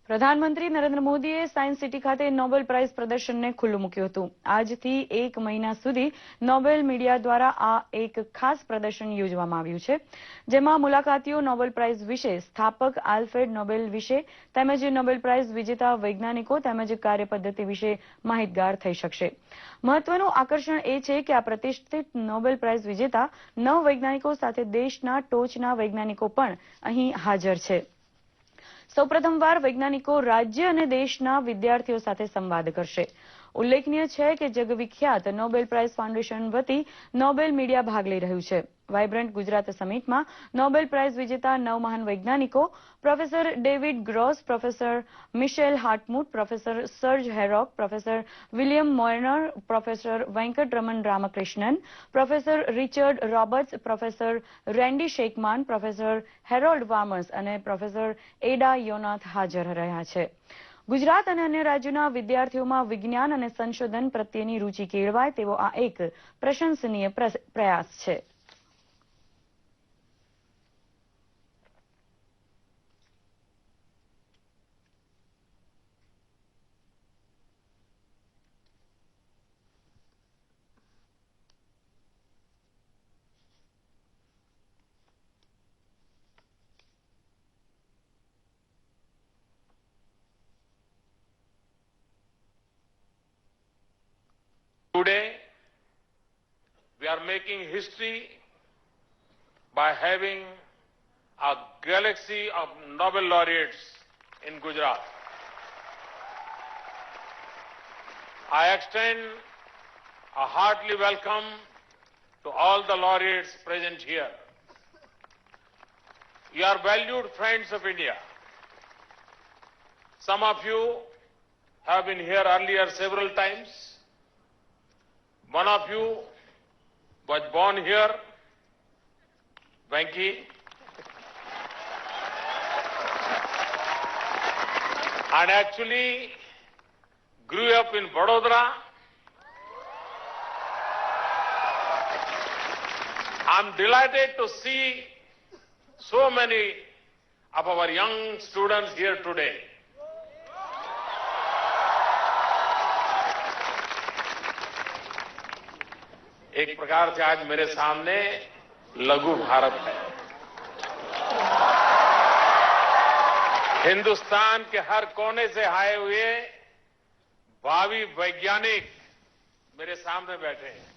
પ્રધાનમંત્રી નરેન્દ્ર મોદીએ science city ખાતે નોબેલ પ્રાઇઝ પ્રદર્શનને ખુલ્લું મૂક્યું હતું। આજથી 1 મહિના સુધી નોબેલ મીડિયા દ્વારા આ એક ખાસ પ્રદર્શન યોજવામાં આવ્યું છે, જેમાં મુલાકાતીઓ નોબેલ પ્રાઇઝ વિશે, સ્થાપક આલ્ફ્રેડ નોબેલ વિશે તેમજ નોબેલ પ્રાઇઝ વિજેતા વૈજ્ઞાનિકો તેમજ કાર્યપદ્ધતિ વિશે માહિતગાર થઈ શકશે। મહત્વનું આકર્ષણ એ છે કે આ પ્રતિષ્ઠિત નોબેલ પ્રાઇઝ વિજેતા 9 વૈજ્ઞાનિકો સાથે દેશના ટોચના વૈજ્ઞાનિકો પણ અહીં હાજર છે। સૌપ્રથમવાર વૈજ્ઞાનિકો રાજ્ય અને દેશના વિદ્યાર્થીઓ સાથે સંવાદ કરશે। ઉલ્લેખનીય છે કે જગવિખ્યાત નોબેલ પ્રાઇઝ ફાઉન્ડેશન વતી નોબેલ મીડિયા ભાગ લઈ રહ્યું છે। વાઇબ્રન્ટ ગુજરાત સમિટમાં નોબેલ પ્રાઇઝ વિજેતા 9 મહાન વૈજ્ઞાનિકો professor David Gross, professor Michel Hartmut, professor Serge Haroche, professor William Moerner, professor Venkatraman Ramakrishnan, professor Richard Roberts, professor Randy Schekman, professor Harold Varmus અને પ્રોફેસર એડા યોનાથ હાજર રહ્યા છે। ગુજરાત અને અન્ય રાજ્યોના વિદ્યાર્થીઓમાં વિજ્ઞાન અને સંશોધન પ્રત્યેની રુચિ કેળવાય તેવો આ એક પ્રશંસનીય પ્રયાસ છે। Today, we are making history by having a galaxy of Nobel laureates in Gujarat. I extend a hearty welcome to all the laureates present here. You are valued friends of India. Some of you have been here earlier several times. One of you was born here, Venki, and actually grew up in Vadodara. I'm delighted to see so many of our young students here today. एक प्रकार से आज मेरे सामने लघु भारत है। हिंदुस्तान के हर कोने से आए हुए भावी वैज्ञानिक मेरे सामने बैठे हैं।